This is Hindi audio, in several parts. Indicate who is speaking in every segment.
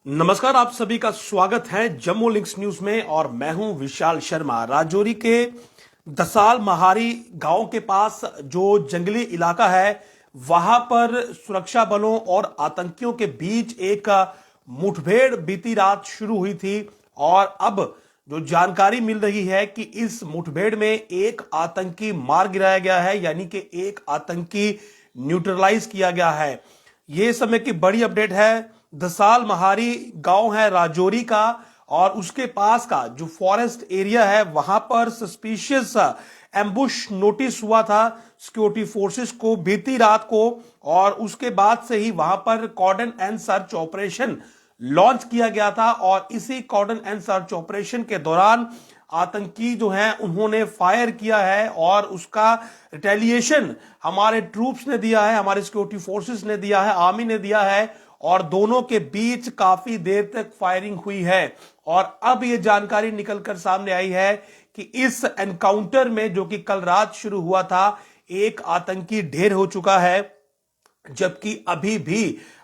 Speaker 1: नमस्कार, आप सभी का स्वागत है जम्मू लिंक्स न्यूज में और मैं हूं विशाल शर्मा। राजौरी के दसाल महारी गांव के पास जो जंगली इलाका है वहां पर सुरक्षा बलों और आतंकियों के बीच एक मुठभेड़ बीती रात शुरू हुई थी और अब जो जानकारी मिल रही है कि इस मुठभेड़ में एक आतंकी मार गिराया गया है, यानी कि एक आतंकी न्यूट्रलाइज किया गया है। यह समय की बड़ी अपडेट है। दसाल महारी गांव है राजौरी का और उसके पास का जो फॉरेस्ट एरिया है वहां पर सस्पिशियस एम्बुश नोटिस हुआ था सिक्योरिटी फोर्सेस को बीती रात को, और उसके बाद से ही वहां पर cordon and search operation launch किया गया था। और इसी कॉर्डन एंड सर्च ऑपरेशन के दौरान आतंकी जो हैं उन्होंने फायर किया है और उसका रिटेलिएशन हमारे ट्रूप्स ने दिया है, हमारे सिक्योरिटी फोर्सेस ने दिया है, आर्मी ने दिया है और दोनों के बीच काफी देर तक फायरिंग हुई है। और अब यह जानकारी निकलकर सामने आई है कि इस एनकाउंटर में जो कि कल रात शुरू हुआ था, एक आतंकी ढेर हो चुका है, जबकि अभी भी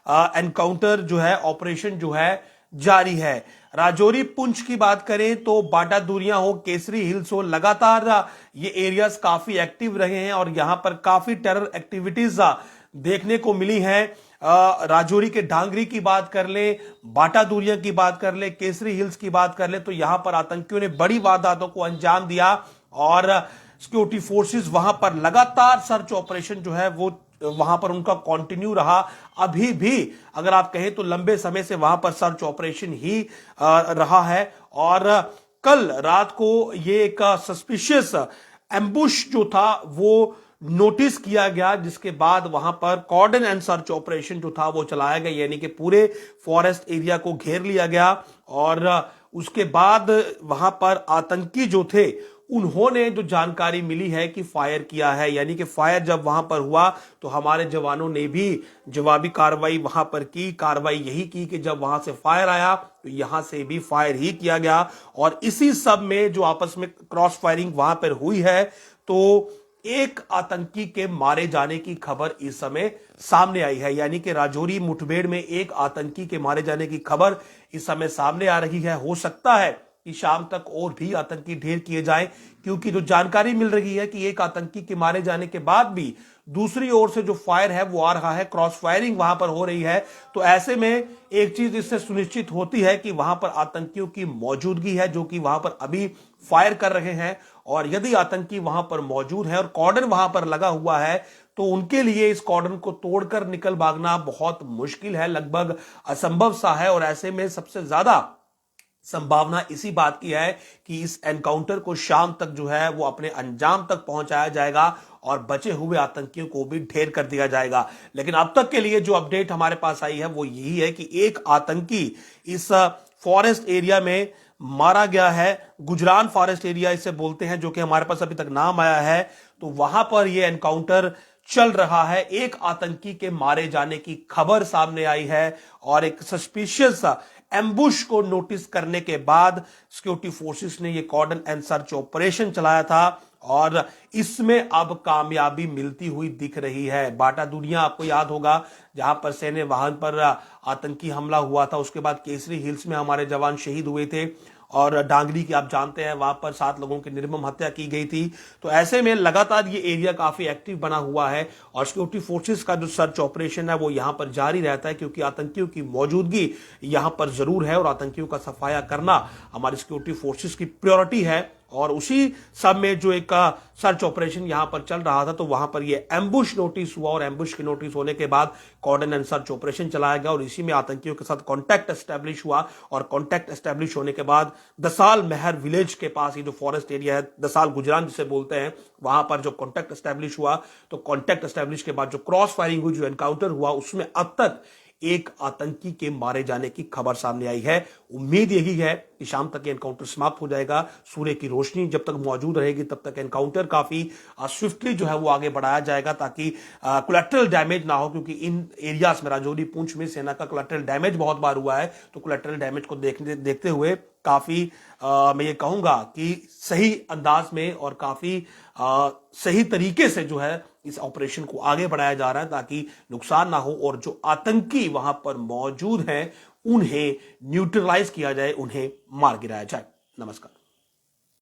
Speaker 1: एनकाउंटर जो है, ऑपरेशन जो है जारी है। राजौरी पुंछ की बात करें तो बाटा दूरियां हो, केसरी हिल्स हो, लगातार ये एरियाज काफी एक्टिव रहे हैं और यहां पर काफी टेरर एक्टिविटीज देखने को मिली हैं। राजौरी के डांगरी की बात कर ले, बाटा दूरिया की बात कर ले, केसरी हिल्स की बात कर ले, तो यहां पर आतंकियों ने बड़ी वारदातों को अंजाम दिया और सिक्योरिटी फोर्सेस वहां पर लगातार सर्च ऑपरेशन जो है वो वहां पर उनका कंटिन्यू रहा। अभी भी अगर आप कहें तो लंबे समय से वहां पर सर्च ऑपरेशन ही रहा है। और कल रात को ये एक सस्पिशियस एम्बुश जो था वो नोटिस किया गया, जिसके बाद वहां पर कॉर्डन एंड सर्च ऑपरेशन जो था वो चलाया गया, यानी कि पूरे फॉरेस्ट एरिया को घेर लिया गया। और उसके बाद वहां पर आतंकी जो थे उन्होंने जो जानकारी मिली है कि फायर किया है, यानी कि फायर जब वहां पर हुआ तो हमारे जवानों ने भी जवाबी कार्रवाई वहां पर की। कार्रवाई यही की कि जब वहां से फायर आया तो यहां से भी फायर ही किया गया और इसी सब में जो आपस में क्रॉस फायरिंग वहां पर हुई है, तो एक आतंकी के मारे जाने की खबर इस समय सामने आई है। यानी कि राजौरी मुठभेड़ में एक आतंकी के मारे जाने की खबर इस समय सामने आ रही है। हो सकता है कि शाम तक और भी आतंकी ढेर किए जाएं, क्योंकि जो जानकारी मिल रही है कि एक आतंकी के मारे जाने के बाद भी दूसरी ओर से जो फायर है वो आ रहा है, क्रॉस फायरिंग वहां पर हो रही है। तो ऐसे में एक चीज इससे सुनिश्चित होती है कि वहां पर आतंकियों की मौजूदगी है जो कि वहां पर अभी फायर कर रहे हैं। और यदि आतंकी वहां पर मौजूद है और कॉर्डन वहां पर लगा हुआ है तो उनके लिए इस कॉर्डन को तोड़कर निकल भागना बहुत मुश्किल है, लगभग असंभव सा है। और ऐसे में सबसे ज्यादा संभावना इसी बात की है कि इस एनकाउंटर को शाम तक जो है वो अपने अंजाम तक पहुंचाया जाएगा और बचे हुए आतंकियों को भी ढेर कर दिया जाएगा। लेकिन अब तक के लिए जो अपडेट हमारे पास आई है वो यही है कि एक आतंकी इस फॉरेस्ट एरिया में मारा गया है। गुजरान फॉरेस्ट एरिया इसे बोलते हैं, जो कि हमारे पास अभी तक नाम आया है। तो वहां पर यह एनकाउंटर चल रहा है। एक आतंकी के मारे जाने की खबर सामने आई है और एक सस्पिशियस एम्बुश को नोटिस करने के बाद सिक्योरिटी फोर्सेस ने यह कॉर्डन एंड सर्च ऑपरेशन चलाया था और इसमें अब कामयाबी मिलती हुई दिख रही है। बाटा दुनिया आपको याद होगा, जहां पर सैन्य वाहन पर आतंकी हमला हुआ था, उसके बाद केसरी हिल्स में हमारे जवान शहीद हुए थे और डांगरी की आप जानते हैं वहां पर 7 लोगों की निर्मम हत्या की गई थी। तो ऐसे में लगातार ये एरिया काफी एक्टिव बना हुआ है और सिक्योरिटी फोर्सेस का जो सर्च ऑपरेशन है वो यहां पर जारी रहता है, क्योंकि आतंकियों की मौजूदगी यहां पर जरूर है और आतंकियों का सफाया करना हमारी सिक्योरिटी फोर्सेस की प्रायोरिटी है। और उसी सब में जो एक सर्च ऑपरेशन यहां पर चल रहा था, तो वहां पर ये एम्बुश नोटिस हुआ और एम्बुश के नोटिस होने के बाद कॉर्डन एंड सर्च ऑपरेशन चलाया गया और इसी में आतंकियों के साथ कांटेक्ट एस्टेब्लिश हुआ। और कांटेक्ट एस्टेब्लिश होने के बाद दसाल महर विलेज के पास ये जो फॉरेस्ट एरिया है, दसाल गुजरान जिसे बोलते हैं, वहां पर जो कांटेक्ट एस्टेब्लिश हुआ, तो कांटेक्ट एस्टेब्लिश के बाद जो क्रॉस फायरिंग हुई, जो एनकाउंटर हुआ, उसमें अब तक एक आतंकी के मारे जाने की खबर सामने आई है। उम्मीद यही है कि शाम तक एनकाउंटर समाप्त हो जाएगा। सूर्य की रोशनी जब तक मौजूद रहेगी तब तक एनकाउंटर काफी स्विफ्टली जो है वो आगे बढ़ाया जाएगा, ताकि कोलैटरल डैमेज ना हो, क्योंकि इन एरियाज में राजौरी पुंछ में सेना का कोलैटरल डैमेज बहुत बार हुआ है। तो कोलैटरल डैमेज को देखते हुए काफी मैं ये कहूंगा कि सही अंदाज में और काफी सही तरीके से जो है इस ऑपरेशन को आगे बढ़ाया जा रहा है ताकि नुकसान ना हो और जो आतंकी वहां पर मौजूद हैं उन्हें न्यूट्रलाइज किया जाए, उन्हें मार गिराया जाए। नमस्कार।